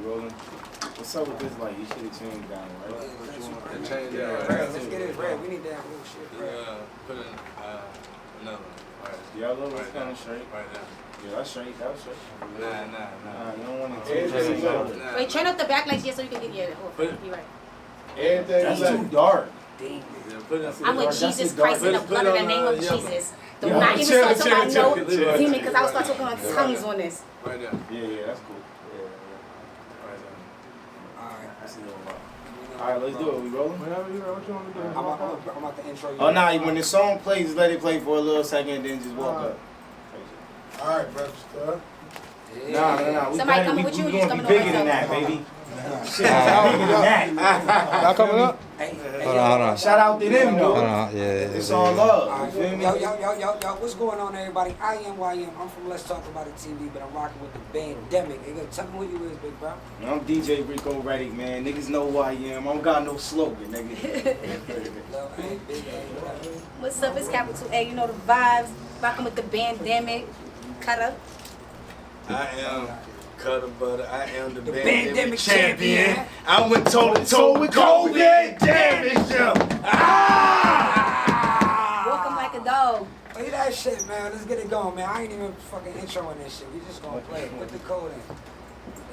rolling. What's up with this light? You should have changed down, right? Change that. Let's get it red. We need that real shit. Put in another one. Right. Yellow was kind of straight. Right now. Yeah, that's straight. That was straight. Nah. You don't want to take it. Wait, turn up the backlights here so you can get you're right. That's too dark. I'm with Jesus Christ in the blood of the name of Jesus. Do not even start talking about no demon because I will start talking about tongues on this. Right there. Yeah, that's cool. Right there. Alright. That's a little while. Alright, let's do it. We rolling? Whatever you want to do. I'm about to intro you. Oh, nah, when the song plays, just let it play for a little second and then just walk up. Alright, brother. Nah. Somebody coming with you, we you just gonna be coming bigger on than that, myself. baby. Shit, bigger than that. Y'all coming up? Hold on. Shout out to them, though. Hold on. Yeah. It's all love. You feel me? Yo, what's going on, everybody? I am YM. I'm from Let's Talk About It TV, but I'm rocking with the Bandemic. Hey, tell me who you is, big bro. I'm DJ Rico Reddick, man. Niggas know who I am. I don't got no slogan, nigga. What's up? It's Capital A. You know the vibes. Rocking with the Bandemic. Cut up. I am Cutter Butter. I am the Bandemic champion. I went toe to toe with COVID. Damn it, Walk 'em like a dog. Play that shit, man. Let's get it going, man. I ain't even fucking introing this shit. We just gonna play it. Put the code in.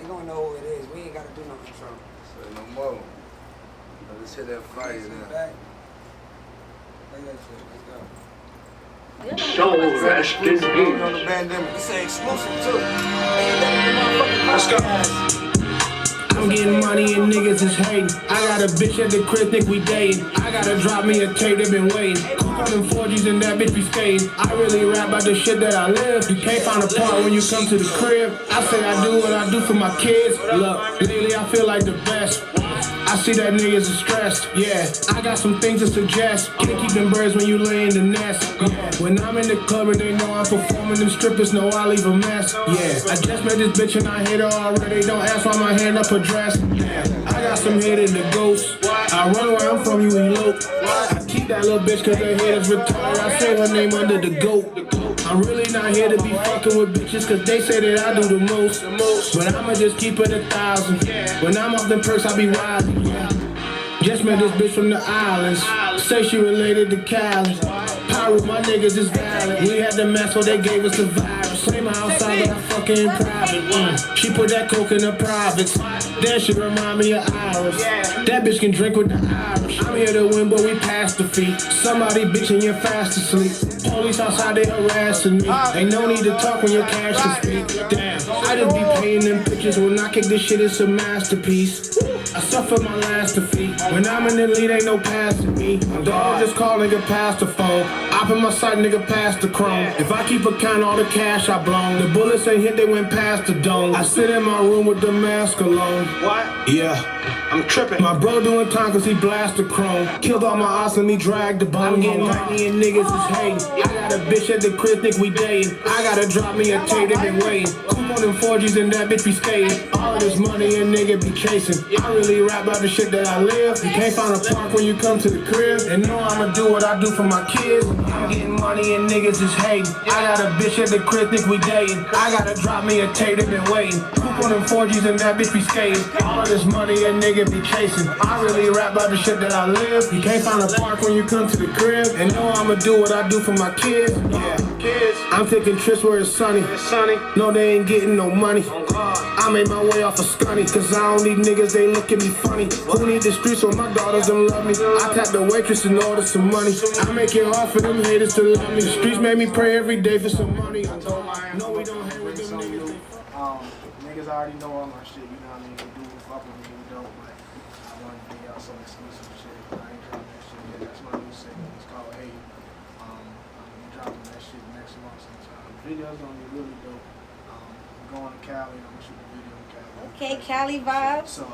They gonna know who it is. We ain't gotta do no intro. Say no more. Let's hit that fire Sit now. back. Play that shit. Let's go. Soul Rest is On here. the Bandemic. It's an exclusive too. Let's go. I'm getting money and niggas is hating. I got a bitch at the crib, think we dating. I gotta drop me a tape, they been waiting. Cook on them 4Gs and that bitch be skating. I really rap about the shit that I live. You can't find a part when you come to the crib. I say I do what I do for my kids. Look, lately I feel like the best. I see that niggas are stressed, yeah. I got some things to suggest. Can't keep them birds when you lay in the nest. Yeah. When I'm in the club and they know I'm performing, them strippers know I leave a mess. Yeah, I just met this bitch and I hate her already. Don't ask why my hand up her dress. Yeah. I got some hate in the ghost. I run where I'm from, you elope. I keep that little bitch cause her head is retarded. I say her name under the goat. I'm really not here to be fucking with bitches cause they say that I do the most. But I'ma just keep it 1,000. When I'm off them perks, I be wild. Just met this bitch from the islands. Say she related to Cali. Power, my niggas is valid. We had the mess, so they gave us the virus. Claim her outside, but I fucking in private. She put that coke in her privates. Then she remind me of Iris. That bitch can drink with the Irish. I'm here to win, but we past the feet. Somebody bitching, you're fast asleep. Police outside, they harassing me. Ain't no need to talk when your cash can speak. Damn, I just be paying them pictures. When I kick this shit, it's a masterpiece. I suffer my last defeat. When I'm in the lead, ain't no passing me. Dog just call nigga past the phone. I put my sight, nigga, past the chrome. If I keep a count, all the cash I blown. The bullets ain't hit, they went past the dome. I sit in my room with the mask alone. What? Yeah. I'm tripping. My bro doing time cause he blasted chrome. Killed all my odds and me dragged the bone. I'm getting money and niggas is hating. I got a bitch at the crib, think we dating. I gotta drop me a tape, they been waiting. Coop on them 4Gs and that bitch be skating. All of this money and nigga be chasing. I really rap about the shit that I live. You can't find a park when you come to the crib. And know I'ma do what I do for my kids. I'm getting money and niggas is hating. I got a bitch at the crib, think we dating. I gotta drop me a tape, they been waiting. Coop on them 4Gs and that bitch be skating. All of this money and nigga be chasing. I really rap about the shit that I live. You can't find a park when you come to the crib. And know I'ma do what I do for my kids. Yeah, kids. I'm taking trips where it's sunny. No, they ain't getting no money. I made my way off of Scunny, cause I don't need niggas, they look at me funny. Who need the streets when my daughters them love me? I tap the waitress and order some money. I make it hard for them haters to love me. The streets make me pray every day for some money. No, we don't hang with them niggas. Niggas already know all my shit, you know what I mean? We do fuck with me, we don't, but I wanted to bring y'all some exclusive shit. I ain't dropping that shit yet. That's my new single. It's called Hey. I'm gonna be dropping that shit next month sometime. The video's gonna be really dope. I'm going to Cali, I'm gonna shoot a video in Cali. Okay, Cali Vibes. So,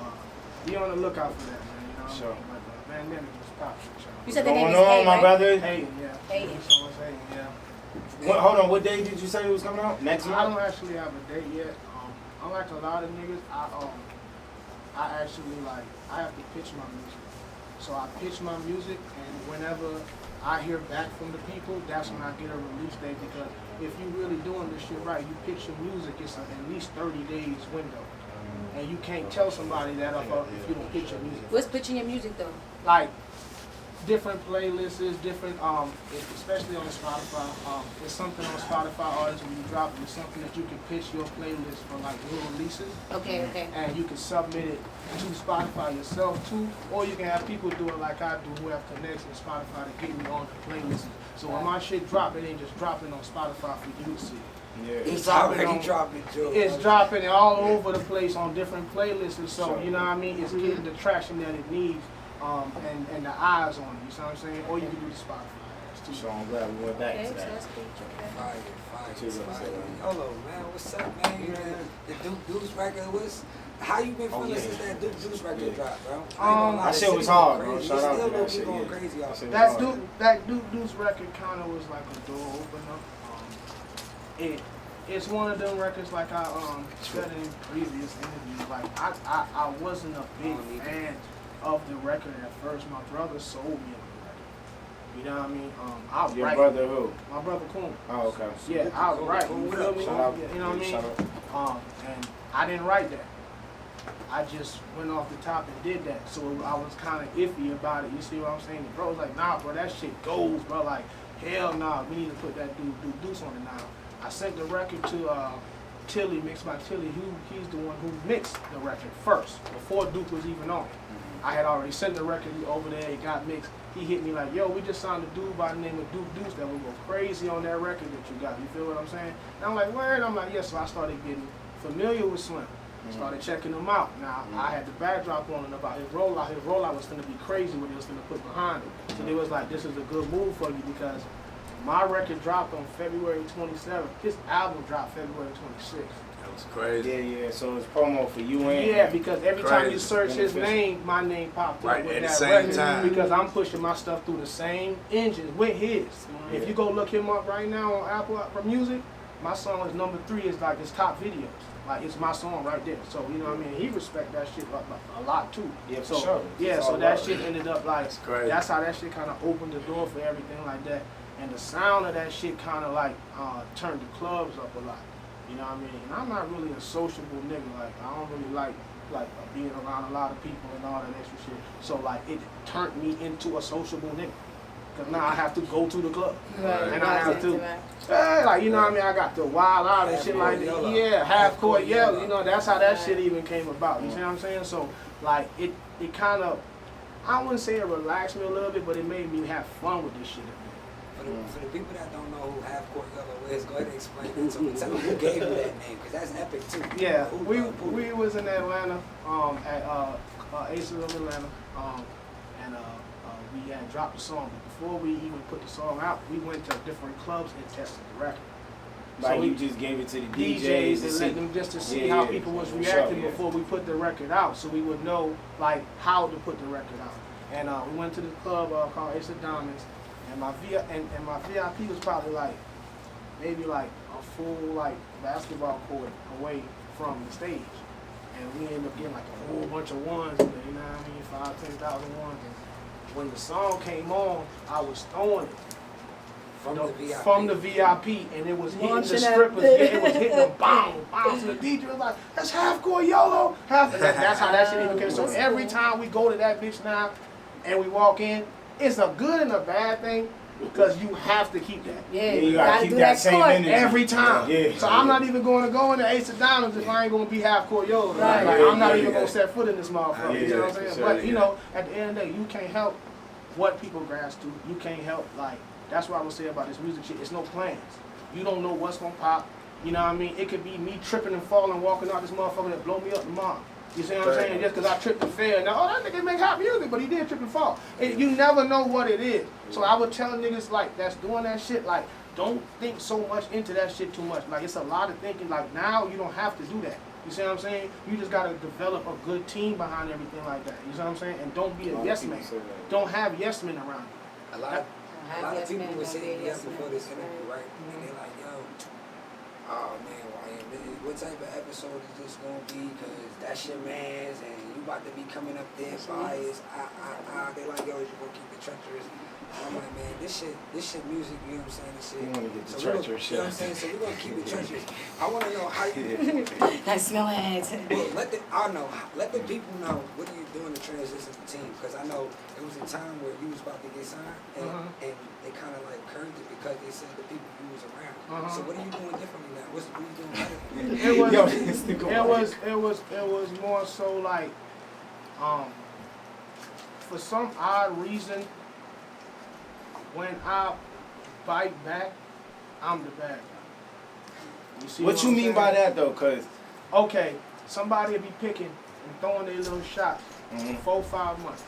be on the lookout for that, man. You know what Sure. I mean? But Bandemic was popping, y'all. You said the name Going is on, Hey, my right? brother. Hayden, yeah. Hayden. So it's Hayden, yeah. Hold on, what day did you say it was coming out? Next I month? don't actually have a date yet. Unlike a lot of niggas, I actually like I have to pitch my music. So I pitch my music, and whenever I hear back from the people, that's when I get a release date. Because if you really doing this shit right, you pitch your music, it's at least 30 days window. And you can't tell somebody that if you don't pitch your music. What's pitching your music though? Like different playlists, different especially on Spotify. It's something on Spotify artists when you drop it. It's something that you can pitch your playlist for like new releases. Okay. And you can submit it to Spotify yourself too, or you can have people do it like I do who have connections with Spotify to get me on the playlist. So when my shit drop, it ain't just dropping on Spotify for you to see. Yeah. It's already dropping, Joe. It's dropping it all over the place on different playlists, and so you know what I mean. It's getting the traction that it needs, and the eyes on it. You know what I'm saying? Or you can do the Spotify. So I'm glad we went back to that. Fire. Yolo, man, what's up, man? The Duke Deuce record was. How you been feeling since that Duke Deuce record dropped, bro? That shit was hard, bro. Shout out to that shit. Going crazy off That Duke Deuce record kind of was like a door opener. It's one of them records like I said in previous interviews. Like I wasn't a big fan of the record at first. My brother sold me on the record. You know what I mean? Your brother who? My brother Coon. Oh, okay. Yeah, I was right. You feel me? Shout out. You know what I mean? And I didn't write that. I just went off the top and did that. So I was kind of iffy about it. You see what I'm saying? The bro was like, nah, bro, that shit goes, bro. Like, hell nah, we need to put that dude Deuce on it now. I sent the record to Tilly, mixed by Tilly. He's the one who mixed the record first, before Duke was even on it. I had already sent the record over there, it got mixed. He hit me like, yo, we just signed a dude by the name of Duke Deuce that will go crazy on that record that you got. You feel what I'm saying? And I'm like, word? I'm like, yeah, so I started getting familiar with Slim. Started checking him out. Now, I had the backdrop on him about his rollout. His rollout was going to be crazy what he was going to put behind it. So they was like, this is a good move for you because my record dropped on February 27th. His album dropped February 26th. That was crazy. Yeah. So it's promo for you and yeah, because every time you search his name, my name popped up with at that the same record. time. Because I'm pushing my stuff through the same engine with his. If you go look him up right now on Apple for Music, my song is number 3 is like his top videos. Like it's my song right there. So you know what I mean? He respect that shit a lot too. Yeah, for so, sure. Yeah, so that shit ended up like that's how that shit kind of opened the door for everything like that. And the sound of that shit kind of like turned the clubs up a lot. You know what I mean? And I'm not really a sociable nigga. Like I don't really like being around a lot of people and all that extra shit. So like it turned me into a sociable nigga. Cause now I have to go to the club, and I have to, like you know what I mean. I got to wild out and shit like that. Yeah, half court yell. You know that's how that shit even came about. You see what I'm saying? So like it kind of, I wouldn't say it relaxed me a little bit, but it made me have fun with this shit. For the people that don't know who Half Court Yolo is, go ahead and explain it to me. Tell me who gave you that name, because that's epic too. Yeah, we was in Atlanta at Aces of Atlanta, and we had dropped the song. But before we even put the song out, we went to different clubs and tested the record. Like so you just gave it to the DJs and let them just to see how people was reacting before we put the record out, so we would know like how to put the record out. And we went to the club called Ace of Diamonds, and my VIP was probably like maybe like a full like basketball court away from the stage, and we ended up getting like a whole bunch of ones, you know what I mean, 5,000, 10,000 ones. And when the song came on, I was throwing it. From the VIP, and it was hitting the strippers. Yeah, it was hitting them, bang, bang. So the DJ was like, "That's Half Court Yolo." That's how that shit even came. So every time we go to that bitch now, and we walk in, it's a good and a bad thing because you have to keep that. Yeah, you gotta keep that same energy every time. Yeah. So I'm not even going to go in the Ace of Diamonds if I ain't going to be Half Court Yolo. Right. Like, I'm not even going to set foot in this motherfucker. You know what I'm saying? Sure, But you know, at the end of the day, you can't help what people grasp to. You can't help like. That's what I would say about this music shit. It's no plans. You don't know what's gonna pop. You know what I mean? It could be me tripping and falling, walking out this motherfucker that blow me up tomorrow. You see what I'm saying? Just because I tripped and fell. Now, that nigga make hot music, but he did trip and fall. You never know what it is. So I would tell niggas like that's doing that shit, like, don't think so much into that shit too much. Like, it's a lot of thinking. Like, now you don't have to do that. You see what I'm saying? You just gotta develop a good team behind everything like that. You see what I'm saying? And don't be a yes man. Don't have yes men around you. A lot of people were saying yes before this interview, right? And they're like, yo, oh man, YM, what type of episode is this gonna be? Because that's your man's, and you about to be coming up there, biased. They like, yo, you gonna keep it treacherous. I'm like, man, this shit music, you know what I'm saying? This shit. You want to get the So treacherous shit. you know what I'm saying? So we're gonna keep it treacherous. I want to know how you. I smell it. Well, let the people know what are you doing to transition the team, because I know it was a time where you was about to get signed, and they kind of like curbed it because they said the people you was around. So what are you doing differently now? What are you doing better? It was more so like, for some odd reason, when I bite back, I'm the bad guy. You see What you I'm mean saying? by that though? Cause Okay, somebody will be picking and throwing their little shots for 4-5 months.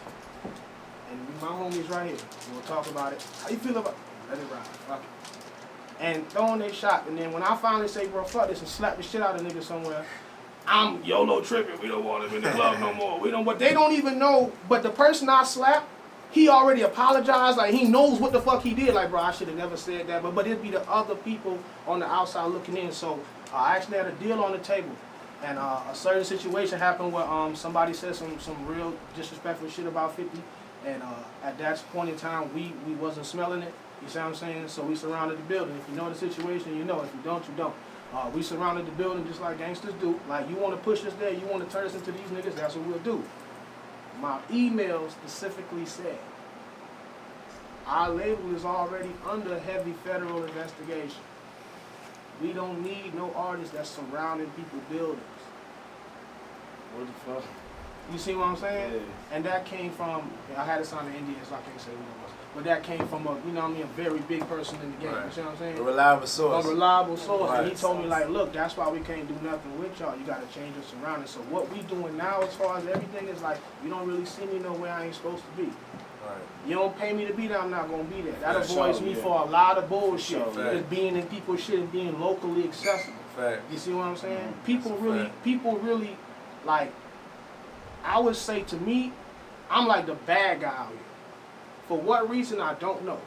And my homies right here, we'll talk about it. How you feel about it? Let it ride. Fuck it. And throwing their shot. And then when I finally say, bro, fuck this, and slap the shit out of nigga somewhere, I'm YOLO tripping. We don't want him in the club no more. We don't, but they don't even know. But the person I slapped, he already apologized. Like, he knows what the fuck he did. Like, bro, I should have never said that. But it'd be the other people on the outside looking in. So I actually had a deal on the table. And a certain situation happened where somebody said some real disrespectful shit about 50. And at that point in time, we wasn't smelling it. You see what I'm saying? So we surrounded the building. If you know the situation, you know. If you don't, you don't. We surrounded the building just like gangsters do. Like, you want to push us there, you want to turn us into these niggas, that's what we'll do. My email specifically said, our label is already under heavy federal investigation. We don't need no artists that's surrounding people's buildings. what the fuck? You see what I'm saying? Yeah. And that came from, I had to sign the Indian, so I can't say who it was. But that came from a, you know what I mean, a very big person in the game. Right. You see what I'm saying? A reliable source. A reliable source. Right. And he told me, like, look, that's why we can't do nothing with y'all. You got to change your surroundings. So what we doing now as far as everything is like, you don't really see me nowhere I ain't supposed to be. Right. You don't pay me to be there, I'm not going to be there. That For avoids sure, me yeah. for a lot of bullshit. For sure, Just being in people's shit and being locally accessible. Fact. You see what I'm saying? That's People really, like, I would say to me, I'm like the bad guy out here. For what reason, I don't know.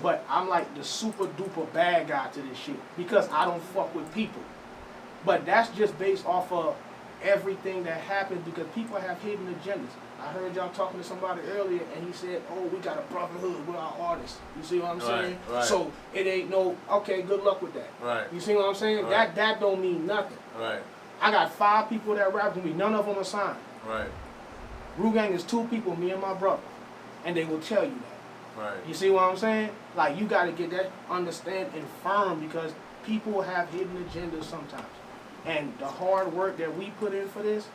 But I'm like the super duper bad guy to this shit because I don't fuck with people. But that's just based off of everything that happens because people have hidden agendas. I heard y'all talking to somebody earlier and he said, oh, we got a brotherhood with our artists. You see what I'm saying? Right. So it ain't no, okay, good luck with that. Right. You see what I'm saying? Right. That don't mean nothing. Right. I got 5 people that rap with me. None of them are signed. Right. Ru Gang is 2 people, me and my brother. And they will tell you that. Right. You see what I'm saying? Like, you got to get that understanding firm because people have hidden agendas sometimes. And the hard work that we put in for this,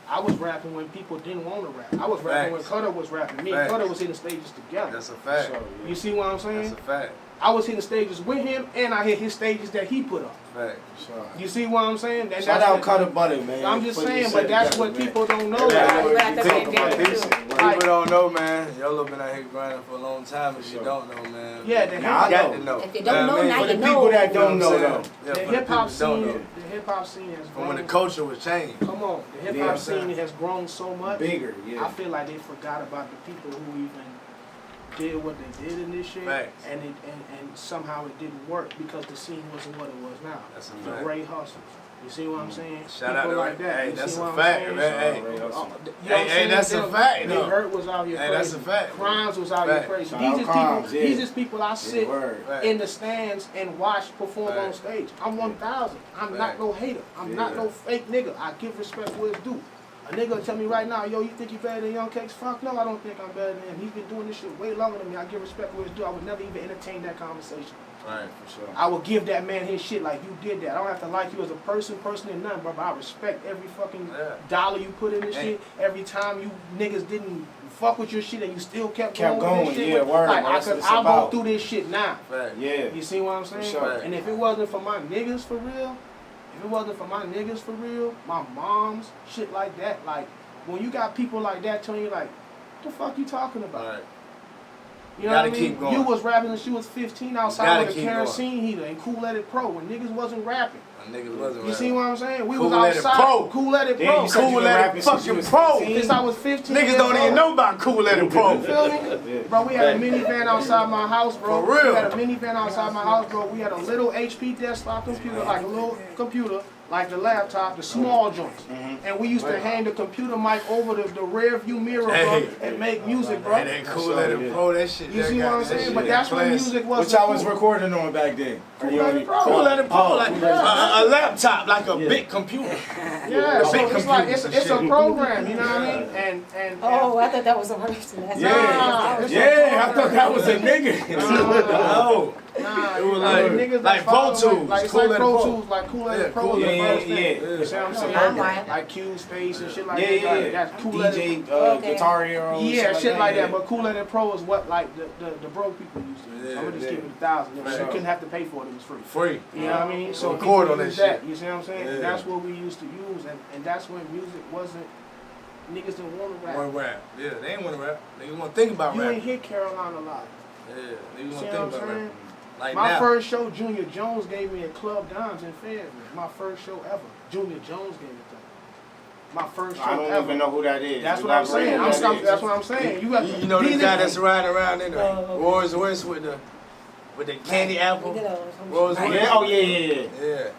I was rapping when people didn't want to rap. I was rapping when Cutter was rapping. Me and Cutter was hitting stages together. That's a fact. So, You see what I'm saying? That's a fact. I was hitting stages with him, and I hit his stages that he put up. Fact. Sure. You see what I'm saying? Shout out Cutter Butter, man. I'm just Put saying, this but shit that's together, what man. people don't know. Yeah, Like, I Think think about they this do. shit. Like- People don't know, man. Yolo been out here grinding for a long time. If you Sure. don't know, man. Yeah, the you Nah, I got know. to know. If you don't know, what I mean? now For the you people know. that don't know, You though. know what I'm saying? Yeah, the for the hip hop people that don't know. scene, the hip hop scene has From when the grown. culture was changed. Come on, the hip Yeah, hop I'm saying. scene has grown so much. Bigger, yeah. I feel like they forgot about the people who even did what they did in this shit, Facts. and somehow it didn't work because the scene wasn't what it was now. That's a The fact. Ray Hustles. You see what I'm saying? Shout out People to like Ray. that. Hey, You that's see a what I'm fact, saying? man. Hey. You know what I'm Hey, saying? that's a fact, Big though. Hurt was out here Hey, crazy. that's a fact. Crimes was out here Fact. crazy. Shout These out is Crimes, people. yeah. These is people I sit word. Fact. in the stands and watch perform on Fact. stage. I'm 1,000. I'm Fact. not no hater. I'm not Yeah. no fake nigga. I give respect where it's due. A nigga tell me right now, yo, you think you better than Young Cakes? Fuck no, I don't think I'm better than him. He's been doing this shit way longer than me. I give respect where it's due. I would never even entertain that conversation. Right. For sure. I would give that man his shit like you did that. I don't have to like you as a person and nothing, bro. But I respect every fucking dollar you put in this Hey. shit. Every time you niggas didn't fuck with your shit and you still kept Kept going with going, this shit. yeah, word, Like, bro. That's what it's I'll go about. through this shit now. Fact. Yeah. You see what I'm saying? sure. And if it wasn't for my niggas for real, my moms, shit like that, like, when you got people like that telling you, like, what the fuck you talking about? Right. You know what I Gotta mean? keep going. You was rapping when she was 15 outside Gotta with a keep kerosene heater and Cool-Headed Pro when niggas wasn't rapping. Niggas wasn't You see what I'm saying? We Cool was Headed outside. Pro. Cool-headed Damn, Pro. you said you Cool been Headed rapping since you fucking was pro. 15? Since I was 15 Niggas years don't even old. know about Cool Headed Pro. You feel me? Bro, we had a minivan outside my house, bro. For real? We had a minivan outside my house, bro. We had a little HP desktop computer, like a little computer, like the laptop, the small joints. And we used to hang the computer mic over the rear view mirror, bro, and make music, bro. And that Cool Headed Pro, that shit. You see what I'm saying? But that's when music was. What y'all was recording on back then? Cool Headed Pro. Cool Headed Pro, like a laptop, like a big computer. Yeah, so big it's like computers it's and a shit. program, you know what I mean? And Oh, I thought that was a person. That's Yeah, I thought that was a nigga. No. Nah, It was niggas like that Pro follow, Tools. like it's Cool like Headed Pro Pro. Tools, like Cool Headed Pro cool. is the Yeah, first thing. yeah. You see what I'm saying? I'm right. Like Q Space and shit like Yeah, that. yeah. Like, that's Cool Headed. DJ, Okay. Guitar Hero. Yeah, shit like that. yeah. But Cool Headed Pro is what like the broke people used to use. Yeah, I'm gonna just yeah. keep it 1,000. You Right. couldn't have to pay for it. It was free. Free. You know what I mean? So Record people on that use shit. You see what I'm saying? Yeah. That's what we used to use, and that's when music wasn't. Niggas didn't want to rap. Want to rap. Yeah, they ain't want to rap. They want to think about You rap. ain't hit Carolina live. Yeah, they You want see to what think I'm about saying? rap. Like My now. first show, Junior Jones gave me a Club Dimes in Fayetteville. My first show ever. Junior Jones gave it to me. My first show I don't ever. even know who that is. That's what I'm saying. That's what I'm saying. You got You know the these guy niggas- that's riding around in the Rolls Royce with the candy apple. Rolls Royce. Yeah, oh yeah.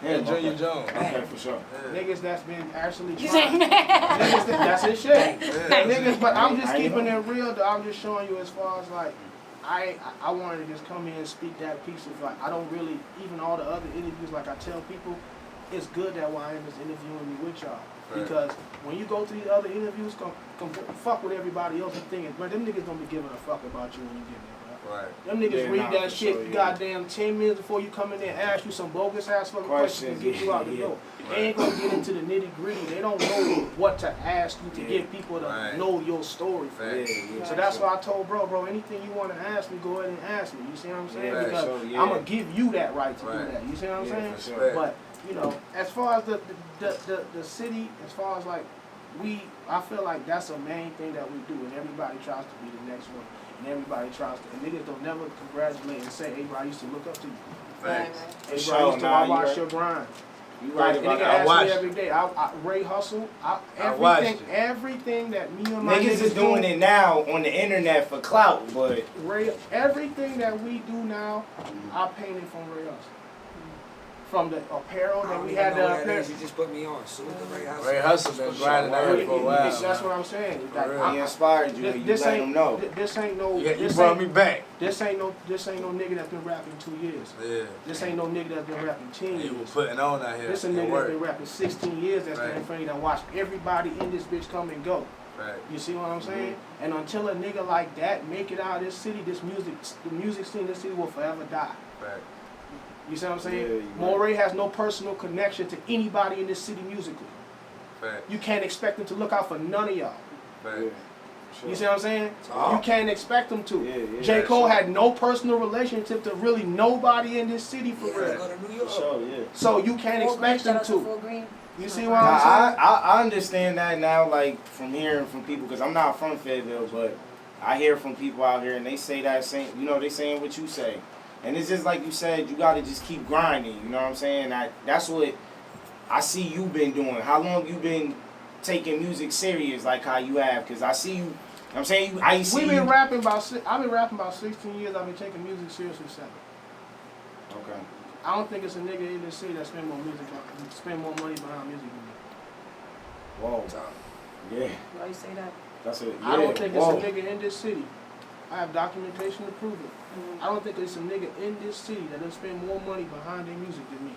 Yeah, Junior Jones. Okay, for sure. Yeah. Niggas that's been actually trying. Niggas that's his shit. Niggas, but I'm just I keeping know. it real. Though. I'm just showing you as far as like, I wanted to just come in and speak that piece of like, I don't really, even all the other interviews, like I tell people, it's good that YM is interviewing me with y'all. Right. Because when you go to the other interviews, come fuck with everybody else and thinking, but them niggas don't be giving a fuck about you when you get there. Right. Them niggas Yeah, read nah, that for shit sure, yeah. goddamn 10 minutes before you come in there and ask you some bogus ass fucking questions and get you out the Yeah. door. They ain't gonna get into the nitty gritty. They don't know what to ask you to Yeah. get people to Right. know your story. Right. So that's why I told bro, anything you want to ask me, go ahead and ask me. You see what I'm saying? Yeah, Because sure, yeah. I'm gonna give you that right to Right. do that. You see what I'm Yeah, saying? for sure. Right. But you know, as far as the city, as far as like I feel like that's a main thing that we do, and everybody tries to be the next one, and everybody tries to, and niggas don't never congratulate and say, hey bro, I used to look up to you. Facts. Hey bro, I sure, used to nah, you watch right. your grind. You Like, right and about nigga that. ask me watched every day. Ray Hustle. watched Everything that me and my Niggas is doing it now on the internet for clout, but Everything that we do now, I painted from Ray Hustle. From the apparel I that don't we even had know the what that apparel. is. You just put me on. Salute the Ray Hustle. Ray Hustle been grinding out here for a while. That's what I'm saying. Like, real. he inspired you. You let him know. This ain't no. You this brought ain't, me back. This ain't no nigga that's been rapping 2 years. Yeah. This ain't no nigga that's been rapping 10 You were years. putting on out here. This a It nigga that's worked. been rapping 16 years that's been Right. in front of you that watch everybody in this bitch come and go. Right. You see what I'm saying? And until a nigga like that make it out of this city, the music scene in this city will forever die. Right. You see what I'm saying? Yeah, you Moray has no personal connection to anybody in this city musically. Right. You can't expect him to look out for none of y'all. Right. You see what I'm saying? You can't expect him to. Yeah, J. Cole had no personal relationship to really nobody in this city for Yeah, real. go to New For York. sure, yeah. So you can't expect him to. You see what Nah, I'm saying? I understand that now, like from hearing from people, because I'm not from Fayetteville, but I hear from people out here and they say that same, they saying what you say. And it's just like you said, you gotta just keep grinding, you know what I'm saying? That's what I see you been doing. How long you been taking music serious like how you have? Because I see you, I'm saying I see I've you. been rapping about 16 years. I've been taking music seriously 7. Okay. I don't think it's a nigga in this city that spend more money behind music than me. Whoa. Yeah. Why you say that? That's it. Yeah. I don't think it's Whoa. a nigga in this city. I have documentation to prove it. I don't think it's a nigga in this city that does spend more money behind their music than me.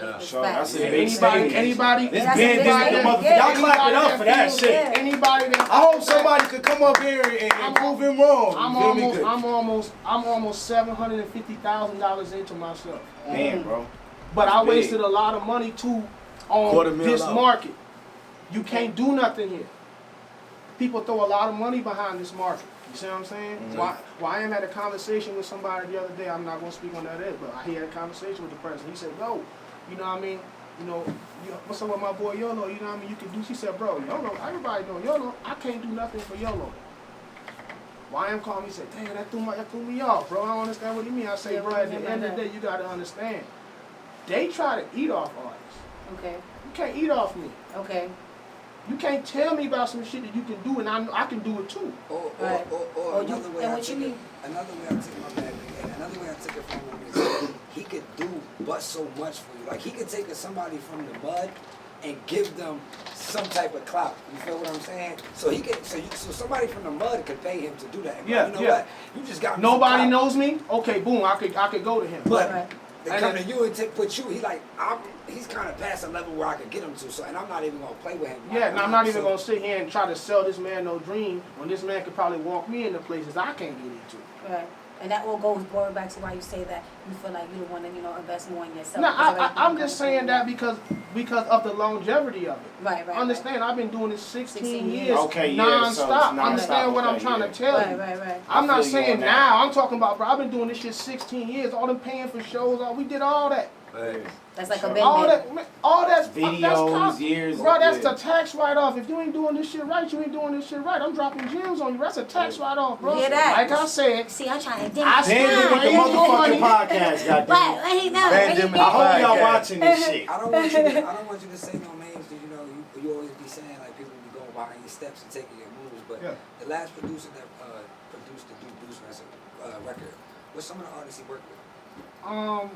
Yeah. Sure, that's a Yeah, big statement. Anybody, This That's a big Bandemic Da statement. motherfucker. Yeah, Y'all clap it up for that feels- shit. Anybody that I hope somebody could come up here and prove him wrong. I'm almost $750,000 into myself. Damn, bro. But I Big. wasted a lot of money too on $250,000 this market. You can't do nothing here. People throw a lot of money behind this market. You see what I'm saying? YM had a conversation with somebody the other day. I'm not going to speak on that, but he had a conversation with the person. He said, yo, you know what I mean? What's up with my boy Yolo? You know what I mean? You can do. She said, bro, Yolo, everybody know Yolo. I can't do nothing for Yolo. YM called me and said, damn, that threw me off, bro. I don't understand what you mean. I say, bro, at the end of the day, you got to understand. they try to eat off artists. Okay. You can't eat off me. Okay. You can't tell me about some shit that you can do and I can do it too. Or another way I took it. Another way I took my bad and another way I took it from him is he could do but so much for you. Like he could take somebody from the mud and give them some type of clout. You feel what I'm saying? So he could, so somebody from the mud could pay him to do that. And Yeah, you know yeah. what? You just got Nobody knows me. Okay, boom. I could go to him. But they come to you and put you. He's kind of past a level where I could get him to. So and I'm not even gonna play with him. Yeah, and I'm not even gonna sit here and try to sell this man no dream when this man could probably walk me into places I can't get into. Right. And that all goes back to why you say that you feel like you don't want to, invest more in yourself. No, I'm just saying that because of the longevity of it. Right. Understand, I've been doing this 16 years okay, non-stop. So Understand what I'm trying to tell you. Right. I'm not saying now. I'm talking about, bro, I've been doing this shit 16 years. All them paying for shows, we did all that. That's like a big all that's videos, years. Bro, that's the tax write-off. If you ain't doing this shit right, you ain't doing this shit right. I'm dropping gems on you. That's a tax write-off, bro. Yeah, that. Like I said. See, I'm trying to Bandemic the motherfucking podcast, goddamn. But ain't no. Bandemic I hope y'all watching this shit. I don't want you to say no names because you always be saying like people be going behind your steps and taking your moves. But the last producer that produced the Duke Bruce record, what's some of the artists he worked with?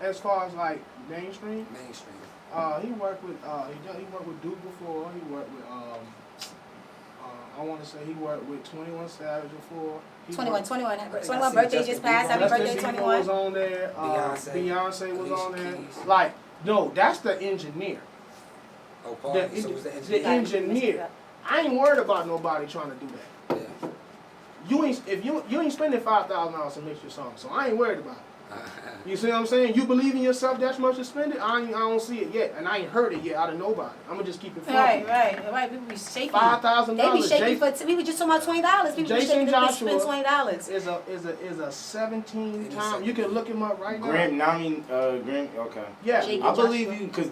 As far as like mainstream, he worked with he worked with Duke before. He worked with I want to say he worked with 21 Savage before. 21 birthday just passed. Happy birthday, 21. Was on there. Beyonce was on there. Like, no, that's the engineer. Oh, Paul. So it was the engineer. The engineer. I ain't worried about nobody trying to do that. Yeah. You ain't spending $5,000 to mix your song, so I ain't worried about it. You see what I'm saying? You believe in yourself that much to spend it? I don't see it yet, and I ain't heard it yet out of nobody. I'm gonna just keep it funky. Right. People be shaking. $5,000. They be shaking we were just talking about $20. People be shaking if they spend $20. Is a 17 time. You can look him up right now. Grim. Okay. Yeah, I believe you because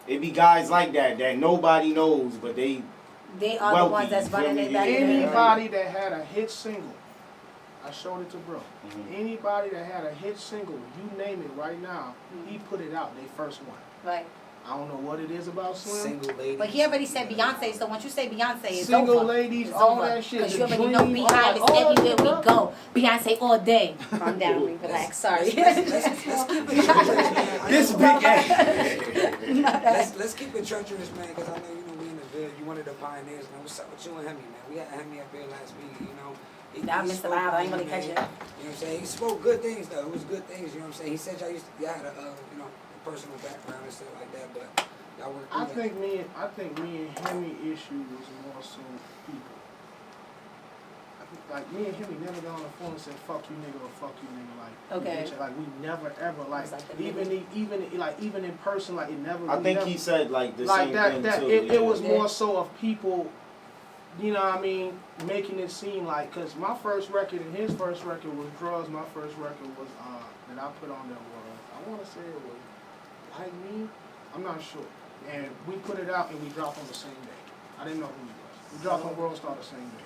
it be guys like that nobody knows, but they are wealthy, the ones that's running it back. Anybody that had a hit single. I showed it to bro. Anybody that had a hit single, you name it right now, he put it out, they first one. Right. I don't know what it is about Slim. Single ladies. But he already said Beyonce, so once you say Beyonce, it's single over. ladies, it's all over. that shit. Because you already know Beehive is everywhere we go. Beyonce all day. Calm down, relax. Sorry. This big ass. Let's keep it treacherous, man, because I know we in the Ville. You one of the pioneers, man. What's up with you and Hemi, man? We had Hemi up here last week, I missed a lot. I ain't really catch it. You know what I'm saying? He spoke good things, though. It was good things, you know what I'm saying? He said y'all had a personal background and stuff like that, but y'all worked through I think me and Hemi issue was more so people. Like me and Hemi never got on the phone and said fuck you nigga or fuck you nigga, like okay. Like we never ever like even in person, like it never. I think he said like the same thing too. It was more so of people. You know what I mean? Making it seem like, because my first record and his first record was Drugs. My first record was, that I put on there was, I want to say it was Like Me. I'm not sure. And we put it out and we dropped on the same day. I didn't know who he was. We dropped on World Star the same day.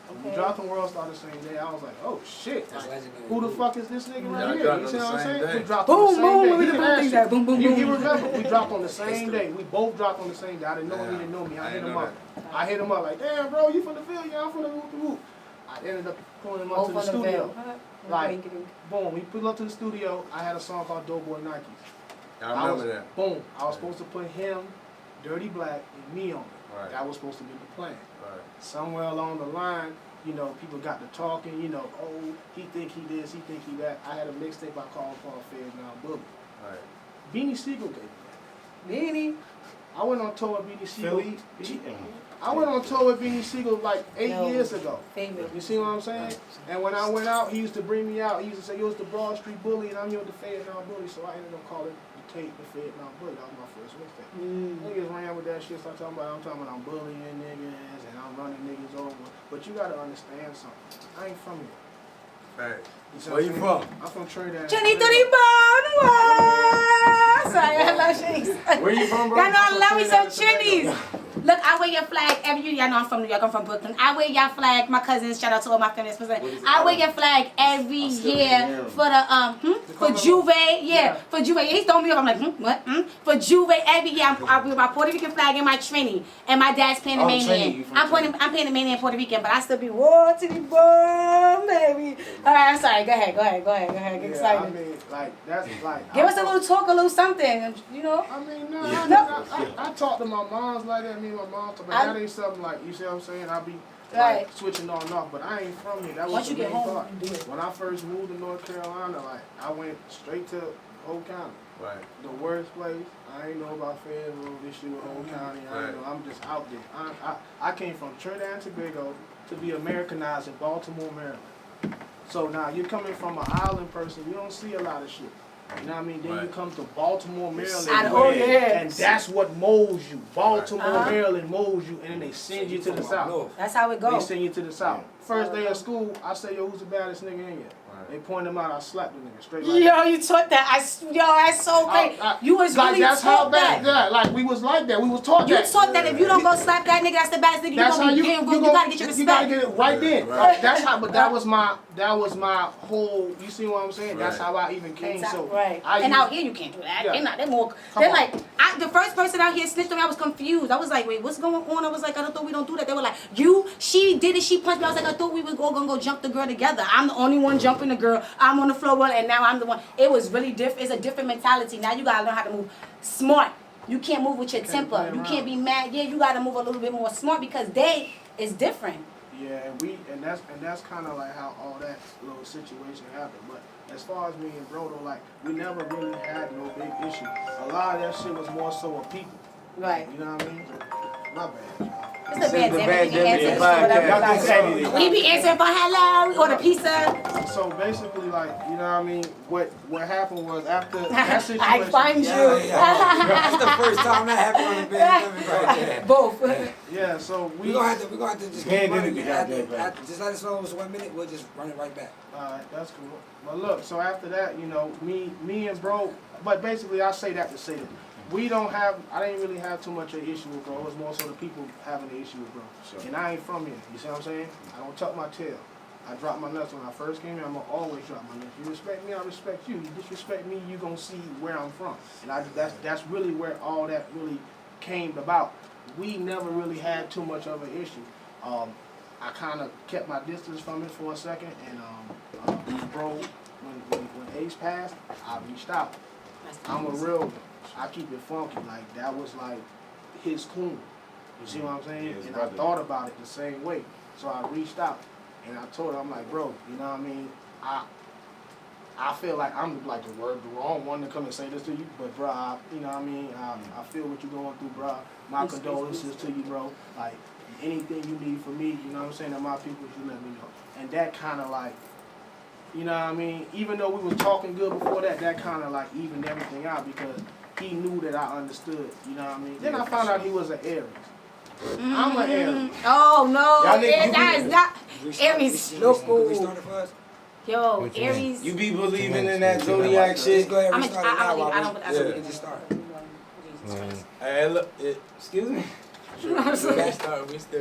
Okay. We dropped on World Star the same day. I was like, oh shit. Like, who the fuck is this nigga right here? You see what I'm saying? We dropped on the same day. Boom. You remember, we dropped on the same day. We both dropped on the same day. I didn't know him, he didn't know me. I hit him up. I hit him up like, damn, bro, you from the Ville? Yeah, I'm from the whoop. I ended up pulling him up to the studio. Like, boom, we pulled up to the studio. I had a song called Doughboy Nikes. I remember that. Boom. I was supposed to put him, Dirty Black, and me on it. Right. That was supposed to be the plan. Right. Somewhere along the line, people got to talking, oh, he think he this, he think he that. I had a mixtape I called Paul Feds Now Bully. Right. Beanie Siegel gave me that. Beanie. I went on tour with Beanie Siegel. I went on tour with Beanie Siegel like 8 years ago. You see what I'm saying? And when I went out, he used to bring me out. He used to say, you was the Broad Street Bully, and I'm the Feds Now Bully. So I ended up calling the tape the Feds Now Bully. That was my first mixtape. Niggas ran with that shit. So I'm talking about I'm bullying niggas and I'm running niggas over. But you gotta understand something. I ain't from here. Right. Where you from? I'm from Trinidad. Jenny Sorry, I love Shanice. Where you from, bro? I know I love me some Chinese. Look, I wear your flag every year. Y'all know I'm from New York. I'm from Brooklyn. I wear your flag. My cousins, shout out to all my family. I wear your flag every year for the for Juve. Yeah, for Juve. He's throwing me off. I'm like, what? For Juve every year. I wear my Puerto Rican flag and my Trini. And my dad's Panamanian. I'm Panamanian and Puerto Rican, but I still be war to the ball, baby. All right, I'm sorry. Go ahead. Get excited. I mean, like that's like. Give us a little talk, a little something. You know. I mean, no. I talk to my moms like that. Me and my mom talk, but that ain't something like you see what I'm saying. I be like switching on and off, but I ain't from here. That was the main part. When I first moved to North Carolina, like I went straight to Old County. Right. The worst place. I ain't know about Fayetteville, this shit with Old County. I ain't know. I'm just out there. I came from Trinidad and Tobago to be Americanized in Baltimore, Maryland. So now you're coming from an island person. You don't see a lot of shit. You know what I mean? Then you come to Baltimore, Maryland, and that's what molds you. Baltimore, Maryland molds you, and then they send you to the South. That's how it goes. They send you to the South. First day of school, I say, yo, who's the baddest nigga in here? They point him out, I slapped the nigga straight like that. You taught that. That's so great. You was like, really that's taught how bad. that. Yeah, like we was like that. We was taught that. You taught that if you don't go slap that nigga, that's the baddest nigga. That's how you gotta get your respect. You gotta get it right then. That's how. But that was my whole. You see what I'm saying? That's how I even came. So and out here you can't do that. They're like the first person out here snitched on me. I was confused. I was like, wait, what's going on? I was like, I thought we don't do that. They were like, she did it. She punched me. I was like, I thought we were gonna go jump the girl together. I'm the only one jumping the girl. I'm on the floor, and now I'm the one. It was really different. It's a different mentality. Now you gotta learn how to move smart. You can't move with your temper. You can't be mad. Yeah, you gotta move a little bit more smart because they is different. Yeah, and that's kind of like how all that little situation happened. But as far as me and bro, though, like we never really had no big issue. A lot of that shit was more so of people. Right. You know what I mean? My bad. It's the Bandemic Podcast. We be answering for hello or the pizza. So basically, like, you know what I mean? What happened was after that situation. I find you. That's the first time that happened on the Bandemic right there. Both. Yeah, so we're gonna have to just keep running. Just let us know it was 1 minute. We'll just run it right back. Alright, that's cool. But look, so after that, you know, me and bro. But basically, I say that to say that. I didn't really have too much of an issue with bro. It was more so the people having the issue with bro. Sure. And I ain't from here. You see what I'm saying? I don't tuck my tail. I drop my nuts when I first came here. I'm going to always drop my nuts. You respect me, I respect you. You disrespect me, you going to see where I'm from. And that's really where all that really came about. We never really had too much of an issue. I kind of kept my distance from it for a second. And bro, when Ace passed, I reached out. I'm a real one. I keep it funky. Like, that was like his coon. You see what I'm saying? And I thought about it the same way. So I reached out and I told him, I'm like, bro, you know what I mean? I feel like I'm like the wrong one to come and say this to you, but bro, you know what I mean? I feel what you're going through, bro. My condolences to you, bro. Like, anything you need from me, you know what I'm saying? And my people, you let me know. And that kind of like, you know what I mean? Even though we was talking good before that, that kind of like evened everything out because he knew that I understood, you know what I mean? Then I found out he was an Aries. I'm an Aries. Oh, no. That is not Aries. We started first. Yo, Aries. You be believing in that zodiac shit? Go ahead, restart it now. I don't So we can just start. Hey, look. Excuse me? We still